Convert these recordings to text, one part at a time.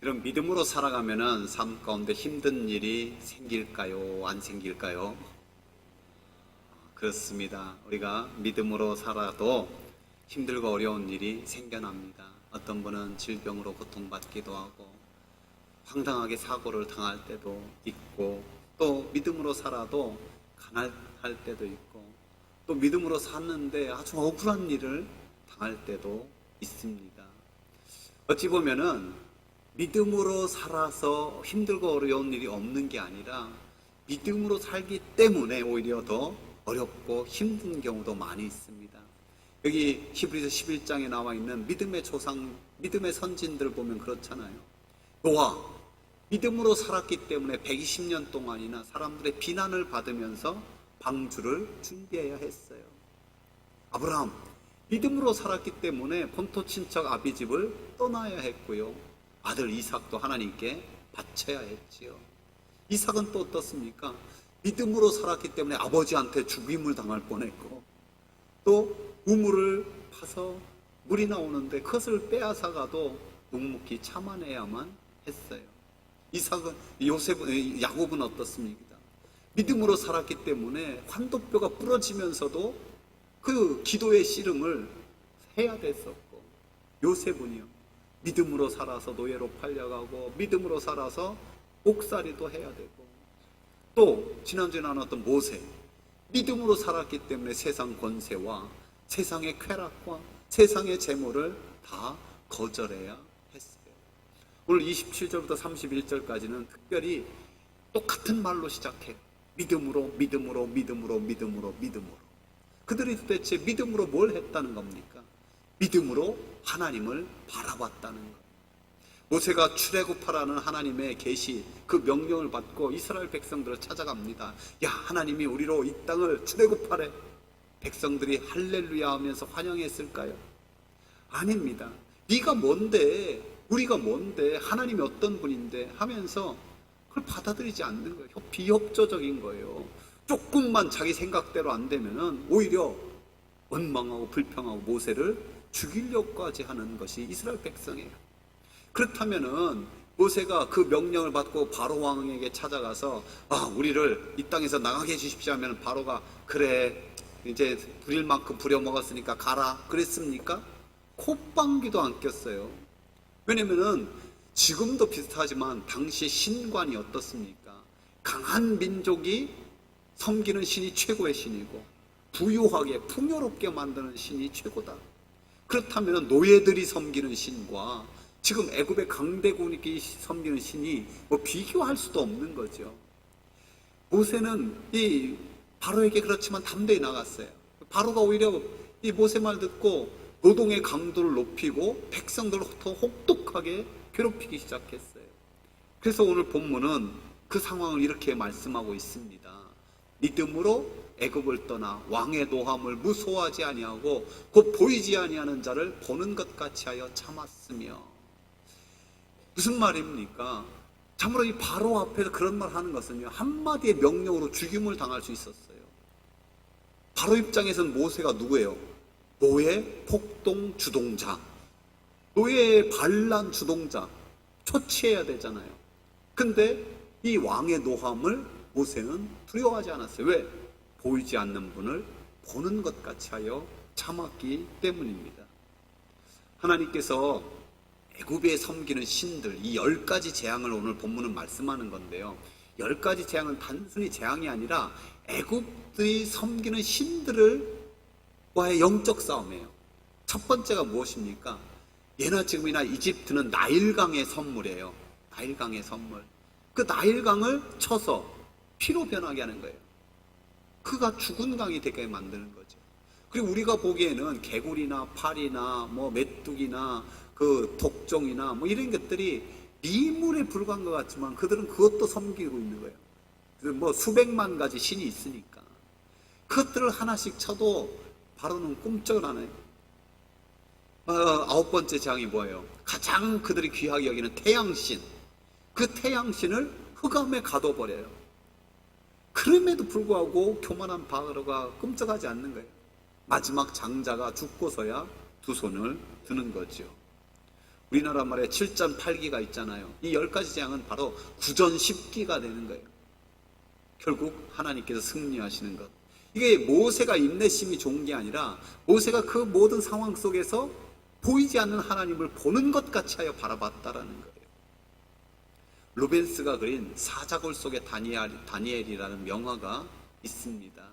이런 믿음으로 살아가면은 삶 가운데 힘든 일이 생길까요? 안 생길까요? 그렇습니다. 우리가 믿음으로 살아도 힘들고 어려운 일이 생겨납니다. 어떤 분은 질병으로 고통받기도 하고 황당하게 사고를 당할 때도 있고, 또 믿음으로 살아도 가난할 때도 있고, 또 믿음으로 사는데 아주 억울한 일을 당할 때도 있습니다. 어찌 보면은 믿음으로 살아서 힘들고 어려운 일이 없는 게 아니라 믿음으로 살기 때문에 오히려 더 어렵고 힘든 경우도 많이 있습니다. 여기 히브리서 11장에 나와 있는 믿음의 조상, 믿음의 선진들 보면 그렇잖아요. 노아, 믿음으로 살았기 때문에 120년 동안이나 사람들의 비난을 받으면서 방주를 준비해야 했어요. 아브라함, 믿음으로 살았기 때문에 본토 친척 아비집을 떠나야 했고요. 아들 이삭도 하나님께 바쳐야 했지요. 이삭은 또 어떻습니까? 믿음으로 살았기 때문에 아버지한테 죽임을 당할 뻔했고, 또 우물을 파서 물이 나오는데 그것을 빼앗아가도 묵묵히 참아내야만 했어요. 이삭은, 야곱은 어떻습니까? 믿음으로 살았기 때문에 환도뼈가 부러지면서도 그 기도의 씨름을 해야 됐었고, 요셉은요, 믿음으로 살아서 노예로 팔려가고 믿음으로 살아서 옥살이도 해야 되고, 또 지난주에 나눴던 모세, 믿음으로 살았기 때문에 세상 권세와 세상의 쾌락과 세상의 재물을 다 거절해야 했어요. 오늘 27절부터 31절까지는 특별히 똑같은 말로 시작해요. 믿음으로, 믿음으로, 믿음으로, 믿음으로, 믿음으로. 그들이 도대체 믿음으로 뭘 했다는 겁니까? 믿음으로 하나님을 바라봤다는 것. 모세가 출애굽하라는 하나님의 계시, 그 명령을 받고 이스라엘 백성들을 찾아갑니다. 야, 하나님이 우리로 이 땅을 출애굽하래. 백성들이 할렐루야 하면서 환영했을까요? 아닙니다. 네가 뭔데, 우리가 뭔데, 하나님이 어떤 분인데 하면서 그걸 받아들이지 않는 거예요. 비협조적인 거예요. 조금만 자기 생각대로 안 되면은 오히려 원망하고 불평하고 모세를 죽이려고까지 하는 것이 이스라엘 백성이에요. 그렇다면은 모세가 그 명령을 받고 바로 왕에게 찾아가서 우리를 이 땅에서 나가게 해주십시오 하면 바로가 그래, 이제 부릴 만큼 부려먹었으니까 가라 그랬습니까? 콧방귀도 안 꼈어요. 왜냐면은 지금도 비슷하지만 당시 신관이 어떻습니까? 강한 민족이 섬기는 신이 최고의 신이고 부유하게 풍요롭게 만드는 신이 최고다. 그렇다면 노예들이 섬기는 신과 지금 애굽의 강대국이 섬기는 신이 뭐 비교할 수도 없는 거죠. 모세는 이 바로에게 그렇지만 담대히 나갔어요. 바로가 오히려 이 모세 말 듣고 노동의 강도를 높이고 백성들을 더 혹독하게 괴롭히기 시작했어요. 그래서 오늘 본문은 그 상황을 이렇게 말씀하고 있습니다. 믿음으로 애굽을 떠나 왕의 노함을 무소하지 아니하고 곧 보이지 아니하는 자를 보는 것 같이 하여 참았으며. 무슨 말입니까? 참으로 이 바로 앞에서 그런 말 하는 것은요, 한마디의 명령으로 죽임을 당할 수 있었어요. 바로 입장에서는 모세가 누구예요? 노예 폭동 주동자, 노예의 반란 주동자, 처치해야 되잖아요. 근데 이 왕의 노함을 모세는 두려워하지 않았어요. 왜? 보이지 않는 분을 보는 것 같이 하여 참았기 때문입니다. 하나님께서 애굽에 섬기는 신들, 이 10가지 재앙을 오늘 본문은 말씀하는 건데요, 10가지 재앙은 단순히 재앙이 아니라 애굽들이 섬기는 신들과의 영적 싸움이에요. 첫 번째가 무엇입니까? 예나 지금이나 이집트는 나일강의 선물이에요. 나일강의 선물. 그 나일강을 쳐서 피로 변하게 하는 거예요. 그가 죽은 강이 되게 만드는 거죠. 그리고 우리가 보기에는 개구리나 파리나 뭐 메뚜기나 그 독종이나 뭐 이런 것들이 미물에 불과한 것 같지만 그들은 그것도 섬기고 있는 거예요. 뭐 수백만 가지 신이 있으니까 그것들을 하나씩 쳐도 바로는 꿈쩍을 안 해요. 9번째 재앙이 뭐예요? 가장 그들이 귀하게 여기는 태양신. 그 태양신을 흑암에 가둬버려요. 그럼에도 불구하고 교만한 바로가 끔찍하지 않는 거예요. 마지막 장자가 죽고서야 두 손을 드는 거죠. 우리나라 말에 7전8기가 있잖아요. 이 10가지 재앙은 바로 9전10기가 되는 거예요. 결국 하나님께서 승리하시는 것. 이게 모세가 인내심이 좋은 게 아니라 모세가 그 모든 상황 속에서 보이지 않는 하나님을 보는 것 같이 하여 바라봤다라는 거예요. 루벤스가 그린 사자굴 속의 다니엘이라는 명화가 있습니다.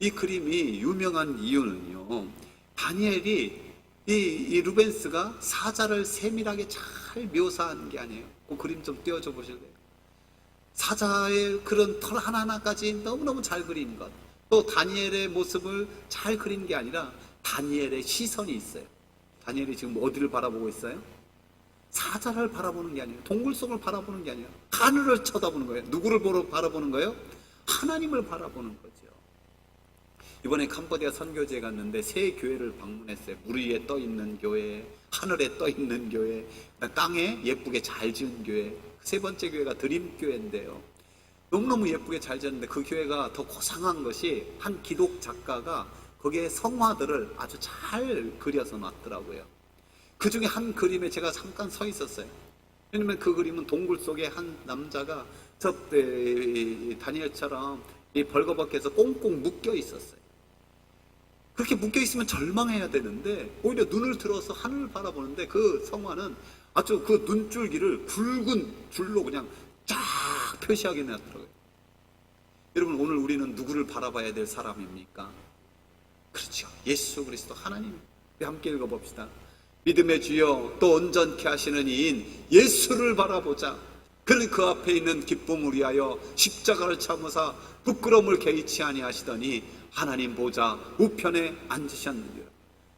이 그림이 유명한 이유는요, 다니엘이 이 루벤스가 사자를 세밀하게 잘 묘사한 게 아니에요. 그 그림 좀 띄워줘 보실래요? 사자의 그런 털 하나하나까지 너무너무 잘 그린 것, 또 다니엘의 모습을 잘 그린 게 아니라 다니엘의 시선이 있어요. 다니엘이 지금 어디를 바라보고 있어요? 사자를 바라보는 게 아니에요. 동굴 속을 바라보는 게 아니에요. 하늘을 쳐다보는 거예요. 누구를 바라보는 거예요? 하나님을 바라보는 거죠. 이번에 캄보디아 선교지에 갔는데 세 교회를 방문했어요. 물 위에 떠 있는 교회, 하늘에 떠 있는 교회, 땅에 예쁘게 잘 지은 교회. 세 번째 교회가 드림교회인데요. 너무너무 예쁘게 잘 지었는데 그 교회가 더 고상한 것이 한 기독 작가가 거기에 성화들을 아주 잘 그려서 놨더라고요. 그 중에 한 그림에 제가 잠깐 서 있었어요. 왜냐면 그 그림은 동굴 속에 한 남자가 저 다니엘처럼 이 벌거벗겨서 꽁꽁 묶여 있었어요. 그렇게 묶여 있으면 절망해야 되는데 오히려 눈을 들어서 하늘을 바라보는데 그 성화는 아주 그 눈줄기를 붉은 줄로 그냥 쫙 표시하게 놨더라고요. 여러분, 오늘 우리는 누구를 바라봐야 될 사람입니까? 그렇죠. 예수 그리스도 하나님. 함께 읽어봅시다. 믿음의 주여 또 온전케 하시는 이인 예수를 바라보자. 그는 그 앞에 있는 기쁨을 위하여 십자가를 참으사 부끄러움을 개의치 아니하시더니 하나님 보좌 우편에 앉으셨느니라.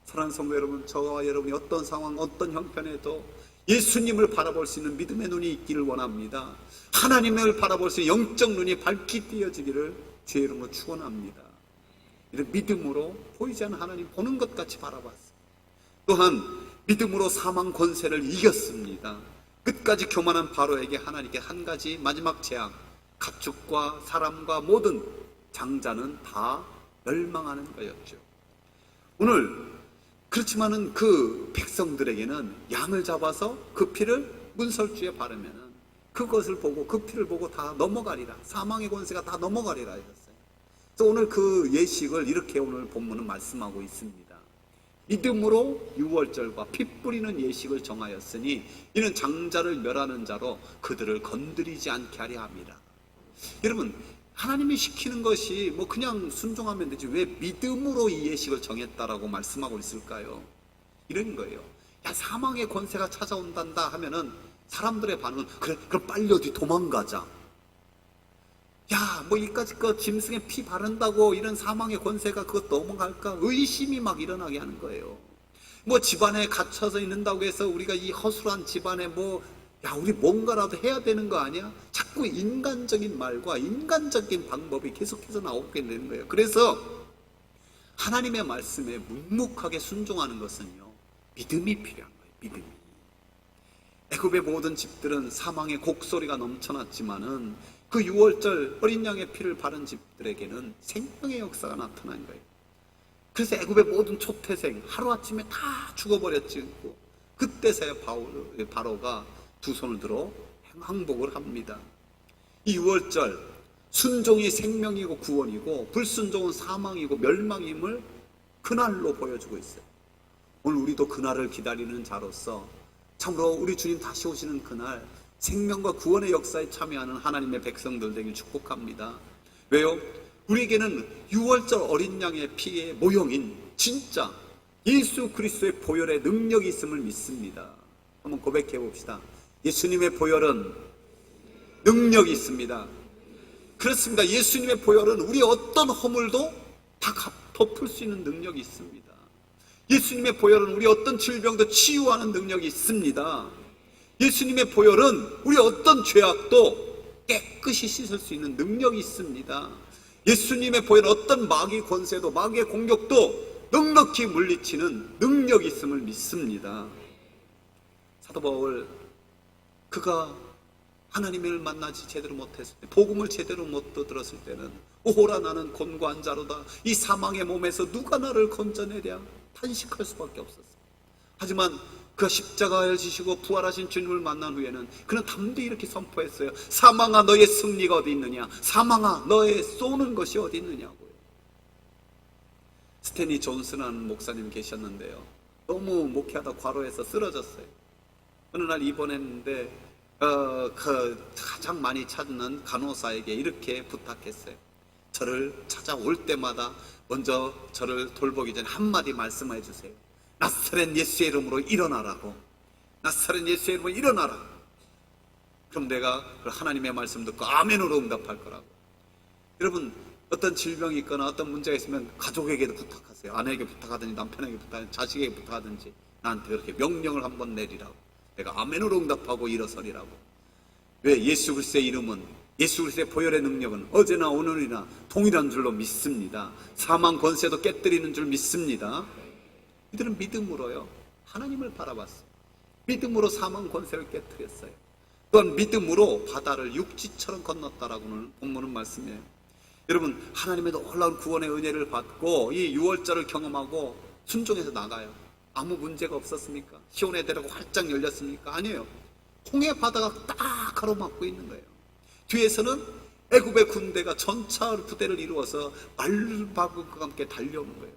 사랑하는 성도 여러분, 저와 여러분이 어떤 상황, 어떤 형편에도 예수님을 바라볼 수 있는 믿음의 눈이 있기를 원합니다. 하나님을 바라볼 수 있는 영적 눈이 밝히 띄어지기를 주의 이름으로 축원합니다. 이런 믿음으로 보이지 않는 하나님 보는 것 같이 바라봤어요. 또한 믿음으로 사망 권세를 이겼습니다. 끝까지 교만한 바로에게 하나님께 한 가지 마지막 재앙, 가축과 사람과 모든 장자는 다 멸망하는 거였죠. 오늘 그렇지만은 그 백성들에게는 양을 잡아서 그 피를 문설주에 바르면은 그것을 보고 그 피를 보고 다 넘어가리라. 사망의 권세가 다 넘어가리라 했었어요. 그래서 오늘 그 예식을 이렇게 오늘 본문은 말씀하고 있습니다. 믿음으로 유월절과 피 뿌리는 예식을 정하였으니 이는 장자를 멸하는 자로 그들을 건드리지 않게 하려 함이라. 여러분, 하나님이 시키는 것이 뭐 그냥 순종하면 되지 왜 믿음으로 이 예식을 정했다라고 말씀하고 있을까요? 이런 거예요. 야, 사망의 권세가 찾아온단다 하면은 사람들의 반응은 그래, 그럼 빨리 어디 도망가자. 야, 뭐 이까지 거 짐승에 피 바른다고 이런 사망의 권세가 그것 넘어갈까? 의심이 막 일어나게 하는 거예요. 뭐 집안에 갇혀서 있는다고 해서 우리가 이 허술한 집안에 뭐 야, 우리 뭔가라도 해야 되는 거 아니야? 자꾸 인간적인 말과 인간적인 방법이 계속해서 나오게 되는 거예요. 그래서 하나님의 말씀에 묵묵하게 순종하는 것은요, 믿음이 필요한 거예요. 믿음이. 애굽의 모든 집들은 사망의 곡소리가 넘쳐났지만은 그 유월절 어린 양의 피를 바른 집들에게는 생명의 역사가 나타난 거예요. 그래서 애굽의 모든 초태생 하루아침에 다 죽어버렸지. 그때서야 바로가 두 손을 들어 항복을 합니다. 이 유월절, 순종이 생명이고 구원이고 불순종은 사망이고 멸망임을 그날로 보여주고 있어요. 오늘 우리도 그날을 기다리는 자로서 참으로 우리 주님 다시 오시는 그날 생명과 구원의 역사에 참여하는 하나님의 백성들 되길 축복합니다. 왜요? 우리에게는 유월절 어린 양의 피의 모형인 진짜 예수 그리스도의 보혈의 능력이 있음을 믿습니다. 한번 고백해 봅시다. 예수님의 보혈은 능력이 있습니다. 그렇습니다. 예수님의 보혈은 우리의 어떤 허물도 다 덮을 수 있는 능력이 있습니다. 예수님의 보혈은 우리 어떤 질병도 치유하는 능력이 있습니다. 예수님의 보혈은 우리 어떤 죄악도 깨끗이 씻을 수 있는 능력이 있습니다. 예수님의 보혈은 어떤 마귀 권세도 마귀의 공격도 넉넉히 물리치는 능력이 있음을 믿습니다. 사도 바울, 그가 하나님을 만나지 제대로 못했을 때, 복음을 제대로 못 들었을 때는 오호라 나는 곤고한 자로다. 이 사망의 몸에서 누가 나를 건져내랴? 탄식할 수밖에 없었어요. 하지만 그 십자가를 지시고 부활하신 주님을 만난 후에는 그는 담대히 이렇게 선포했어요. 사망아 너의 승리가 어디 있느냐, 사망아 너의 쏘는 것이 어디 있느냐고요. 스탠리 존슨이라는 목사님 계셨는데요, 너무 목회하다 과로해서 쓰러졌어요. 어느 날 입원했는데 그 가장 많이 찾는 간호사에게 이렇게 부탁했어요. 저를 찾아올 때마다 먼저 저를 돌보기 전에 한마디 말씀해 주세요. 나사렛 예수의 이름으로 일어나라고. 나사렛 예수의 이름으로 일어나라. 그럼 내가 하나님의 말씀 듣고 아멘으로 응답할 거라고. 여러분, 어떤 질병이 있거나 어떤 문제가 있으면 가족에게도 부탁하세요. 아내에게 부탁하든지 남편에게 부탁하든지 자식에게 부탁하든지 나한테 그렇게 명령을 한번 내리라고. 내가 아멘으로 응답하고 일어서리라고. 왜? 예수 그리스도의 이름은, 예수 그리스도의 보혈의 능력은 어제나 오늘이나 동일한 줄로 믿습니다. 사망 권세도 깨뜨리는 줄 믿습니다. 이들은 믿음으로요, 하나님을 바라봤어요. 믿음으로 사망 권세를 깨뜨렸어요. 또한 믿음으로 바다를 육지처럼 건넜다라고는 본문은 말씀이에요. 여러분, 하나님의 놀라운 구원의 은혜를 받고 이 유월절을 경험하고 순종해서 나가요. 아무 문제가 없었습니까? 시온의 대로가 활짝 열렸습니까? 아니에요. 홍해 바다가 딱 가로막고 있는 거예요. 뒤에서는 애굽의 군대가 전차 부대를 이루어서 말발굽과 함께 달려오는 거예요.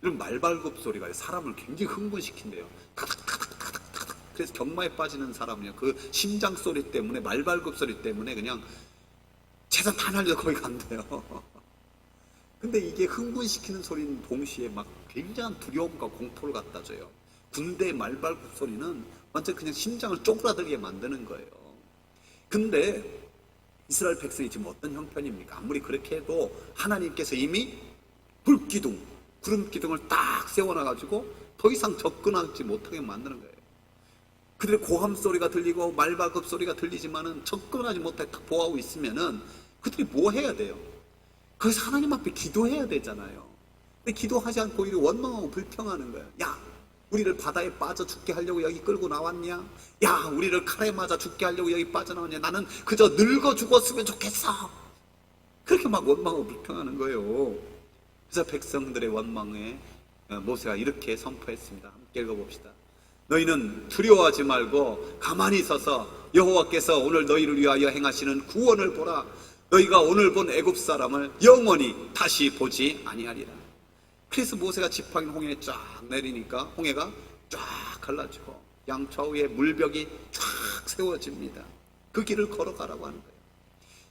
이런 말발굽 소리가 사람을 굉장히 흥분시킨대요. 타닥타닥타닥타닥. 그래서 경마에 빠지는 사람은요, 그 심장 소리 때문에, 말발굽 소리 때문에 그냥 재산 다 날려 거기 간대요. 근데 이게 흥분시키는 소리는 동시에 막 굉장한 두려움과 공포를 갖다 줘요. 군대의 말발굽 소리는 완전 그냥 심장을 쪼그라들게 만드는 거예요. 근데 이스라엘 백성이 지금 어떤 형편입니까? 아무리 그렇게 해도 하나님께서 이미 불기둥, 구름기둥을 딱 세워놔가지고 더 이상 접근하지 못하게 만드는 거예요. 그들의 고함 소리가 들리고 말발굽 소리가 들리지만은 접근하지 못하게 딱 보호하고 있으면은 그들이 뭐 해야 돼요? 거기서 하나님 앞에 기도해야 되잖아요. 근데 기도하지 않고 오히려 원망하고 불평하는 거예요. 야, 우리를 바다에 빠져 죽게 하려고 여기 끌고 나왔냐? 야, 우리를 칼에 맞아 죽게 하려고 여기 빠져나왔냐? 나는 그저 늙어 죽었으면 좋겠어. 그렇게 막 원망하고 불평하는 거예요. 그래서 백성들의 원망에 모세가 이렇게 선포했습니다. 함께 읽어봅시다. 너희는 두려워하지 말고 가만히 서서 여호와께서 오늘 너희를 위하여 행하시는 구원을 보라. 너희가 오늘 본 애굽 사람을 영원히 다시 보지 아니하리라. 그래서 모세가 지팡이를 홍해에 쫙 내리니까 홍해가 쫙 갈라지고 양좌우에 물벽이 쫙 세워집니다. 그 길을 걸어가라고 하는 거예요.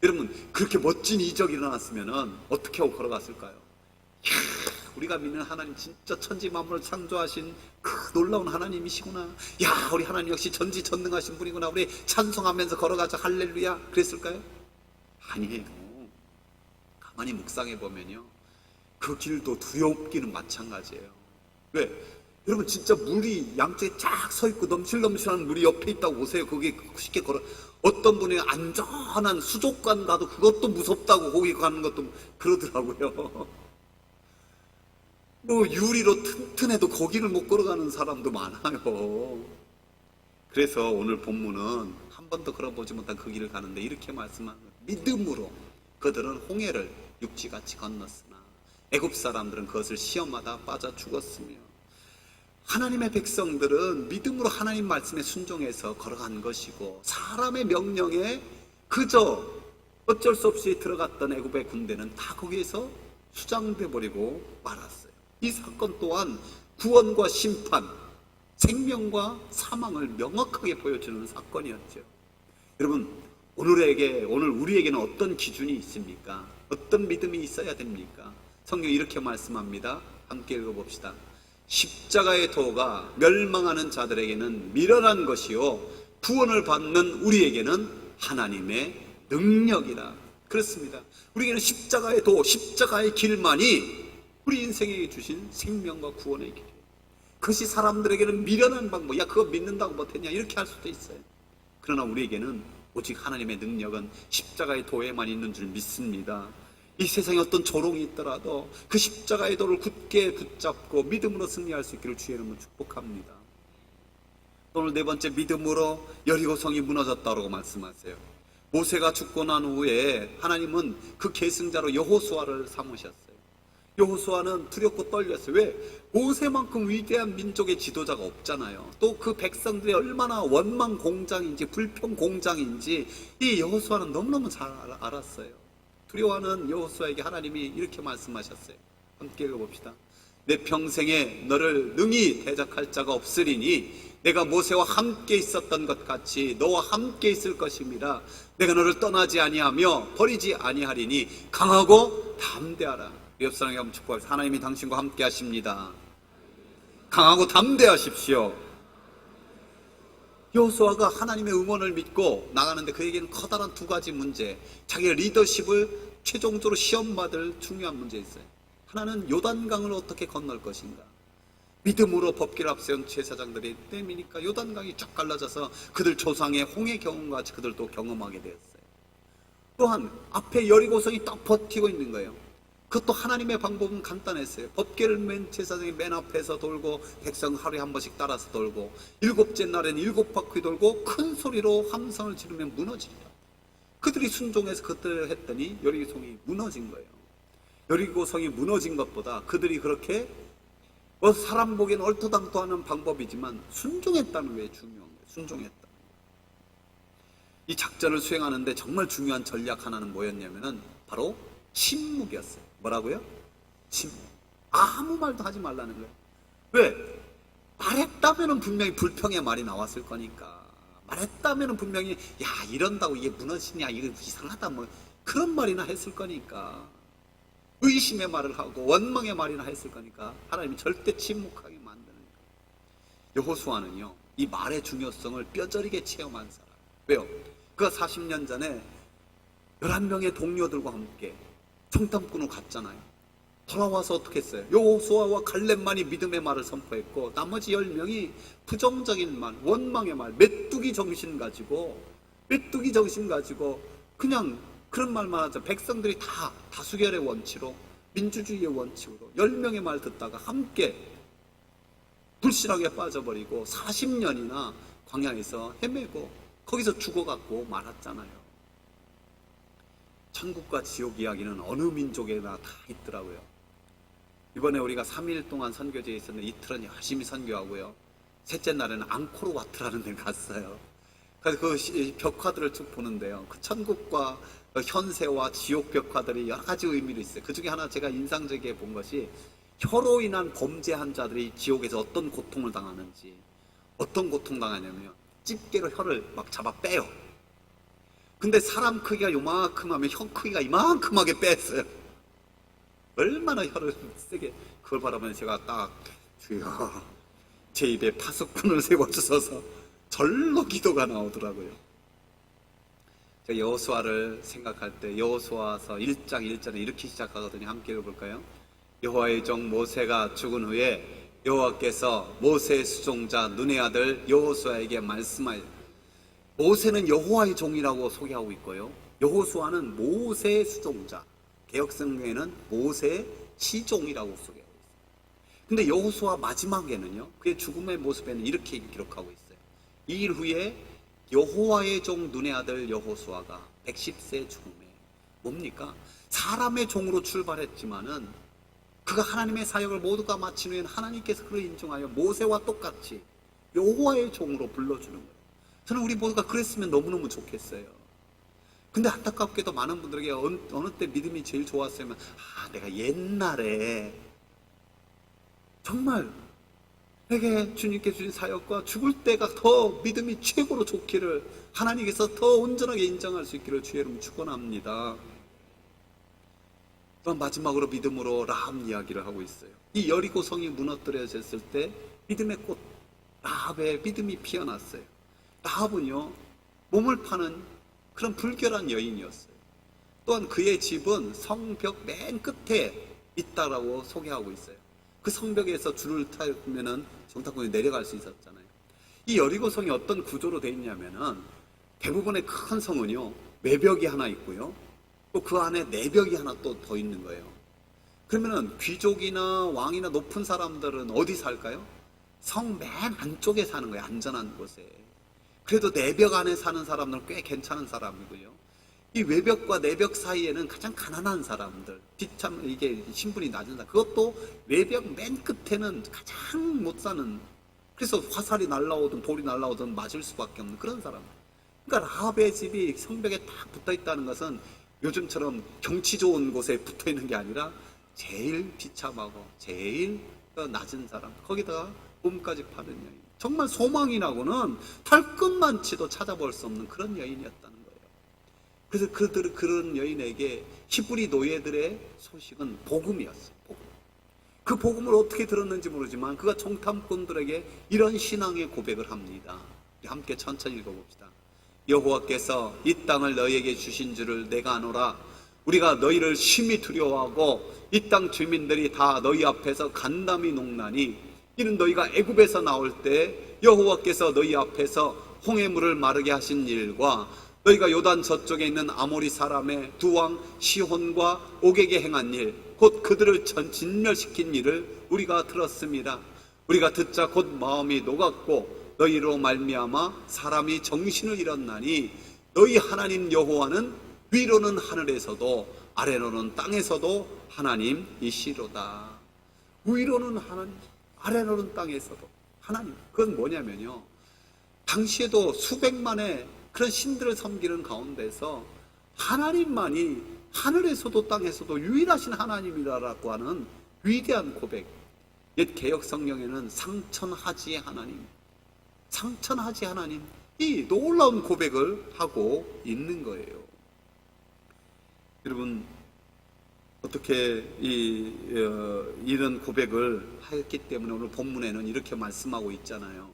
여러분, 그렇게 멋진 이적이 일어났으면 어떻게 하고 걸어갔을까요? 이야, 우리가 믿는 하나님 진짜 천지 만물을 창조하신 그 놀라운 하나님이시구나. 야, 우리 하나님 역시 전지전능하신 분이구나. 우리 찬송하면서 걸어가자. 할렐루야. 그랬을까요? 아니에요. 가만히 묵상해 보면요, 그 길도 두렵기는 마찬가지예요. 왜? 여러분, 진짜 물이 양쪽에 쫙 서 있고 넘실넘실한 물이 옆에 있다고 보세요. 거기 쉽게 걸어. 어떤 분이 안전한 수족관 가도 그것도 무섭다고 거기 가는 것도 그러더라고요. 뭐 유리로 튼튼해도 거기를 못 걸어가는 사람도 많아요. 그래서 오늘 본문은 한 번도 걸어보지 못한 그 길을 가는데 이렇게 말씀하는 거예요. 믿음으로 그들은 홍해를 육지같이 건넜으나 애굽 사람들은 그것을 시험하다 빠져 죽었으며, 하나님의 백성들은 믿음으로 하나님 말씀에 순종해서 걸어간 것이고, 사람의 명령에 그저 어쩔 수 없이 들어갔던 애굽의 군대는 다 거기에서 수장돼 버리고 말았어요. 이 사건 또한 구원과 심판, 생명과 사망을 명확하게 보여주는 사건이었죠. 여러분, 오늘 우리에게는 어떤 기준이 있습니까? 어떤 믿음이 있어야 됩니까? 성경이 이렇게 말씀합니다. 함께 읽어봅시다. 십자가의 도가 멸망하는 자들에게는 미련한 것이요 구원을 받는 우리에게는 하나님의 능력이라. 그렇습니다. 우리에게는 십자가의 도, 십자가의 길만이 우리 인생에게 주신 생명과 구원의 길이에요. 그것이 사람들에게는 미련한 방법, 야 그거 믿는다고 못했냐 이렇게 할 수도 있어요. 그러나 우리에게는 오직 하나님의 능력은 십자가의 도에만 있는 줄 믿습니다. 이 세상에 어떤 조롱이 있더라도 그 십자가의 도를 굳게 붙잡고 믿음으로 승리할 수 있기를 주의 이름으로 축복합니다. 오늘 네 번째, 믿음으로 여리고성이 무너졌다고 말씀하세요. 모세가 죽고 난 후에 하나님은 그 계승자로 여호수아를 삼으셨어요. 여호수아는 두렵고 떨렸어요. 왜? 모세만큼 위대한 민족의 지도자가 없잖아요. 또 그 백성들이 얼마나 원망 공장인지 불평 공장인지 이 여호수아는 너무너무 잘 알았어요. 두려워하는 여호수아에게 하나님이 이렇게 말씀하셨어요. 함께 읽어봅시다. 내 평생에 너를 능히 대적할 자가 없으리니 내가 모세와 함께 있었던 것 같이 너와 함께 있을 것입니다. 내가 너를 떠나지 아니하며 버리지 아니하리니 강하고 담대하라. 옆 사람에게 한번 축복합시다. 하나님이 당신과 함께 하십니다. 강하고 담대하십시오. 여호수아가 하나님의 응원을 믿고 나가는데 그에게는 커다란 두 가지 문제, 자기의 리더십을 최종적으로 시험받을 중요한 문제 있어요. 하나는 요단강을 어떻게 건널 것인가. 믿음으로 법궤를 앞세운 제사장들이 내미니까 요단강이 쫙 갈라져서 그들 조상의 홍해 경험같이 그들도 경험하게 되었어요. 또한 앞에 여리고성이 딱 버티고 있는 거예요. 그것도 하나님의 방법은 간단했어요. 법궤를 맨 제사장이 맨 앞에서 돌고 백성 하루에 한 번씩 따라서 돌고 일곱째 날에는 7바퀴 돌고 큰 소리로 함성을 지르면 무너지리라. 그들이 순종해서 그들을 했더니 여리고성이 무너진 거예요. 여리고성이 무너진 것보다 그들이 그렇게 사람 보기에는 얼토당토하는 방법이지만 순종했다는 게 중요한 거예요. 순종했다. 이 작전을 수행하는데 정말 중요한 전략 하나는 뭐였냐면은 바로 침묵이었어요. 뭐라고요? 침묵. 아무 말도 하지 말라는 거예요. 왜? 말했다면은 분명히 불평의 말이 나왔을 거니까. 말했다면은 분명히 야 이런다고 이게 무너지냐 이거 이상하다 뭐 그런 말이나 했을 거니까. 의심의 말을 하고 원망의 말이나 했을 거니까 하나님이 절대 침묵하게 만드는 거예요. 여호수아는요 이 말의 중요성을 뼈저리게 체험한 사람. 왜요? 그가 40년 전에 11명의 동료들과 함께 청탐꾼을 갔잖아요. 돌아와서 어떻게 했어요? 여호수아와 갈렙만이 믿음의 말을 선포했고 나머지 10명이 부정적인 말, 원망의 말, 메뚜기 정신 가지고 그냥 그런 말만 하죠. 백성들이 다 다수결의 원치로 민주주의의 원칙으로 10명의 말 듣다가 함께 불신앙에 빠져버리고 40년이나 광야에서 헤매고 거기서 죽어갖고 말았잖아요. 천국과 지옥 이야기는 어느 민족에나 다 있더라고요. 이번에 우리가 3일 동안 선교지에 있었는데 이틀은 열심히 선교하고요. 셋째 날에는 앙코르와트라는 데를 갔어요. 그래서 그 벽화들을 쭉 보는데요. 그 천국과 현세와 지옥 벽화들이 여러 가지 의미로 있어요. 그 중에 하나 제가 인상적이게 본 것이 혀로 인한 범죄한 자들이 지옥에서 어떤 고통을 당하는지. 어떤 고통 당하냐면요. 집게로 혀를 막 잡아 빼요. 근데 사람 크기가 요만큼 하면 혀 크기가 이만큼하게 뺐어요. 얼마나 혀를 세게. 그걸 바라보면 제가 딱 주여 제 입에 파수꾼을 세워주셔서 절로 기도가 나오더라고요. 제가 여호수아를 생각할 때 여호수아서 1장 1절에 이렇게 시작하거든요. 함께 읽어볼까요? 여호와의 종 모세가 죽은 후에 여호와께서 모세의 수종자 눈의 아들 여호수아에게 말씀하여. 모세는 여호와의 종이라고 소개하고 있고요. 여호수아는 모세의 수종자. 개역성경에는 모세의 시종이라고 소개하고 있어요. 근데 여호수아 마지막에는요. 그의 죽음의 모습에는 이렇게 기록하고 있어요. 이 일 후에 여호와의 종 눈의 아들 여호수아가 110세 죽음에 뭡니까? 사람의 종으로 출발했지만은 그가 하나님의 사역을 모두가 마친 후에는 하나님께서 그를 인정하여 모세와 똑같이 여호와의 종으로 불러주는 거예요. 저는 우리 모두가 그랬으면 너무너무 좋겠어요. 근데 안타깝게도 많은 분들에게 어느 때 믿음이 제일 좋았으면 내가 옛날에 정말 내게 주님께 주신 사역과 죽을 때가 더 믿음이 최고로 좋기를 하나님께서 더 온전하게 인정할 수 있기를 주의 이름으로 축원합니다. 또한 마지막으로 믿음으로 라합 이야기를 하고 있어요. 이 여리고성이 무너뜨려졌을 때 믿음의 꽃 라합의 믿음이 피어났어요. 라합은요 몸을 파는 그런 불결한 여인이었어요. 또한 그의 집은 성벽 맨 끝에 있다라고 소개하고 있어요. 그 성벽에서 줄을 타면은 정탐꾼이 내려갈 수 있었잖아요. 이 여리고성이 어떤 구조로 되어 있냐면은 대부분의 큰 성은요 외벽이 하나 있고요. 또 그 안에 내벽이 하나 또 더 있는 거예요. 그러면은 귀족이나 왕이나 높은 사람들은 어디 살까요? 성 맨 안쪽에 사는 거예요. 안전한 곳에. 그래도 내벽 안에 사는 사람들은 꽤 괜찮은 사람이고요. 이 외벽과 내벽 사이에는 가장 가난한 사람들, 비참 이게 신분이 낮은 사람, 그것도 외벽 맨 끝에는 가장 못 사는, 그래서 화살이 날라오든 돌이 날라오든 맞을 수밖에 없는 그런 사람. 그러니까 라합의 집이 성벽에 딱 붙어 있다는 것은 요즘처럼 경치 좋은 곳에 붙어 있는 게 아니라 제일 비참하고 제일 낮은 사람, 거기다가 몸까지 파는 여인, 정말 소망이라고는 털끝만치도 찾아볼 수 없는 그런 여인이었다는 거예요. 그래서 그런 여인에게 히브리 노예들의 소식은 복음이었어요. 복음. 그 복음을 어떻게 들었는지 모르지만 그가 정탐꾼들에게 이런 신앙의 고백을 합니다. 함께 천천히 읽어봅시다. 여호와께서 이 땅을 너희에게 주신 줄을 내가 아노라. 우리가 너희를 심히 두려워하고 이 땅 주민들이 다 너희 앞에서 간담이 녹나니 이는 너희가 애굽에서 나올 때 여호와께서 너희 앞에서 홍해물을 마르게 하신 일과 너희가 요단 저쪽에 있는 아모리 사람의 두 왕 시혼과 옥에게 행한 일, 곧 그들을 진멸시킨 일을 우리가 들었습니다. 우리가 듣자 곧 마음이 녹았고 너희로 말미암아 사람이 정신을 잃었나니 너희 하나님 여호와는 위로는 하늘에서도 아래로는 땅에서도 하나님이시로다. 위로는 하나님, 아래로는 땅에서도 하나님. 그건 뭐냐면요, 당시에도 수백만의 그런 신들을 섬기는 가운데서 하나님만이 하늘에서도 땅에서도 유일하신 하나님이라고 하는 위대한 고백. 옛 개역 성경에는 상천하지의 하나님, 상천하지 하나님, 이 놀라운 고백을 하고 있는 거예요. 여러분, 어떻게 이런 고백을 했기 때문에 오늘 본문에는 이렇게 말씀하고 있잖아요.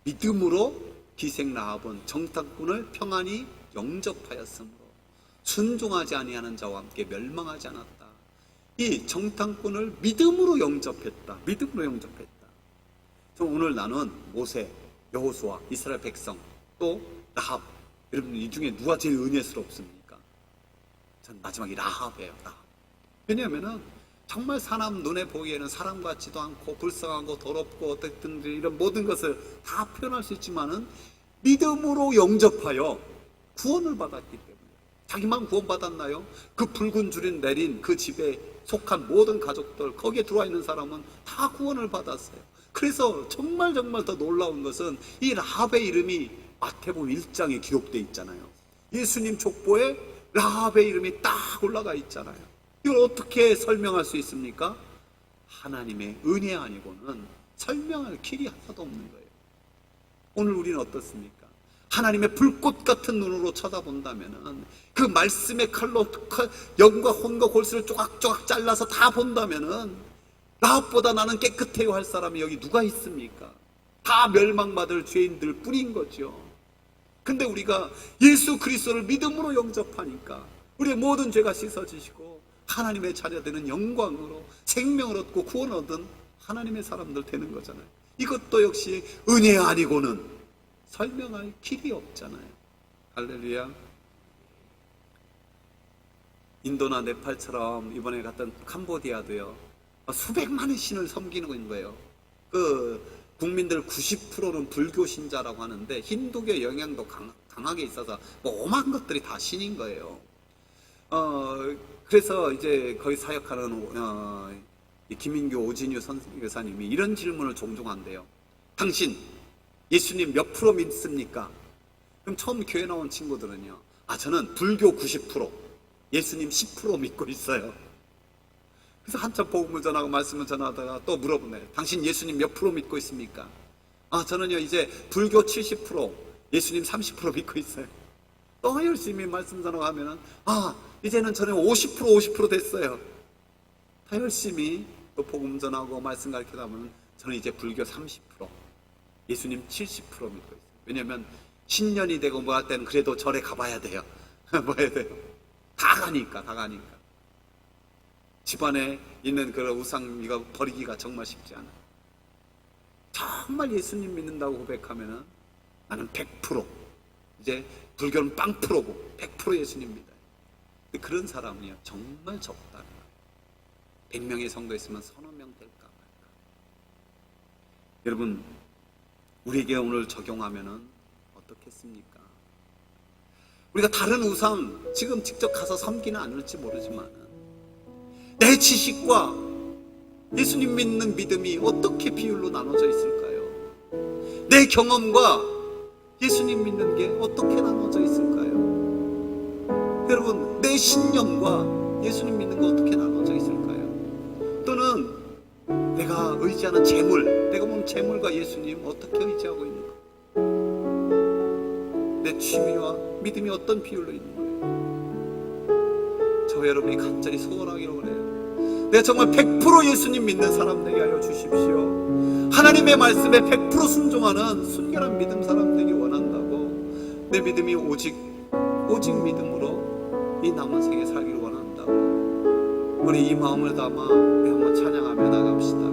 믿음으로 기생 라합은 정탐꾼을 평안히 영접하였으므로 순종하지 아니하는 자와 함께 멸망하지 않았다. 이 정탐꾼을 믿음으로 영접했다. 믿음으로 영접했다. 오늘 나는 모세, 여호수아, 이스라엘 백성, 또 라합, 여러분 이 중에 누가 제일 은혜스럽습니까? 전 마지막에 라합이에요. 라합. 왜냐하면 정말 사람 눈에 보기에는 사람 같지도 않고 불쌍하고 더럽고 어떻든 이런 모든 것을 다 표현할 수 있지만은 믿음으로 영접하여 구원을 받았기 때문에. 자기만 구원받았나요? 그 붉은 줄이 내린 그 집에 속한 모든 가족들, 거기에 들어와 있는 사람은 다 구원을 받았어요. 그래서 정말 더 놀라운 것은 이 라합의 이름이 마태복음 1장에 기록되어 있잖아요. 예수님 족보에 라합의 이름이 딱 올라가 있잖아요. 이걸 어떻게 설명할 수 있습니까? 하나님의 은혜 아니고는 설명할 길이 하나도 없는 거예요. 오늘 우리는 어떻습니까? 하나님의 불꽃 같은 눈으로 쳐다본다면은, 그 말씀의 칼로 영과 혼과 골수를 조각조각 잘라서 다 본다면은 라합보다 나는 깨끗해요 할 사람이 여기 누가 있습니까? 다 멸망받을 죄인들 뿐인 거죠. 근데 우리가 예수 그리스도를 믿음으로 영접하니까 우리의 모든 죄가 씻어지시고 하나님의 자녀되는 영광으로 생명을 얻고 구원을 얻은 하나님의 사람들 되는 거잖아요. 이것도 역시 은혜 아니고는 설명할 길이 없잖아요. 할렐루야. 인도나 네팔처럼 이번에 갔던 캄보디아도요, 수백만의 신을 섬기는 거예요. 그 국민들 90%는 불교 신자라고 하는데 힌두교 영향도 강하게 있어서 뭐 오만 것들이 다 신인 거예요. 그래서 이제 거기 사역하는 김인교 오진유 선교사님이 이런 질문을 종종 한대요. 당신 예수님 몇 프로 믿습니까? 그럼 처음 교회 나온 친구들은요, 저는 불교 90%, 예수님 10% 믿고 있어요. 그래서 한참 복음을 전하고 말씀을 전하다가 또 물어보네요. 당신 예수님 몇 프로 믿고 있습니까? 저는요 이제 불교 70%, 예수님 30% 믿고 있어요. 또 열심히 말씀 전하고 하면은 이제는 저는 50% 됐어요. 다 열심히 또 복음 전하고 말씀 가르치다 보면 저는 이제 불교 30%, 예수님 70% 믿고 있어요. 왜냐면 신년이 되고 뭐 할 때는 그래도 절에 가봐야 돼요. 뭐 해야 돼요? 다 가니까. 집안에 있는 그런 우상 이거 버리기가 정말 쉽지 않아요. 정말 예수님 믿는다고 고백하면은 나는 100%, 이제 불교는 0%고 100% 예수님 믿어요. 근데 그런 사람은요 정말 적다는 거예요. 100명의 성도 있으면 서너 명 될까 말까. 여러분, 우리에게 오늘 적용하면은 어떻겠습니까? 우리가 다른 우상 지금 직접 가서 섬기는 않을지 모르지만 내 지식과 예수님 믿는 믿음이 어떻게 비율로 나눠져 있을까요? 내 경험과 예수님 믿는 게 어떻게 나눠져 있을까요? 여러분, 내 신념과 예수님 믿는 거 어떻게 나눠져 있을까요? 또는 내가 의지하는 재물, 내가 보는 재물과 예수님 어떻게 의지하고 있는가? 내 취미와 믿음이 어떤 비율로 있는 거예요? 저 여러분이 간절히 소원하기로 그래요. 내가 정말 100% 예수님 믿는 사람 되게 하여 주십시오. 하나님의 말씀에 100% 순종하는 순결한 믿음 사람 되기 원한다고, 내 믿음이 오직 믿음으로 이 남은 생에 살기를 원한다고, 우리 이 마음을 담아 우리 한번 찬양하며 나갑시다.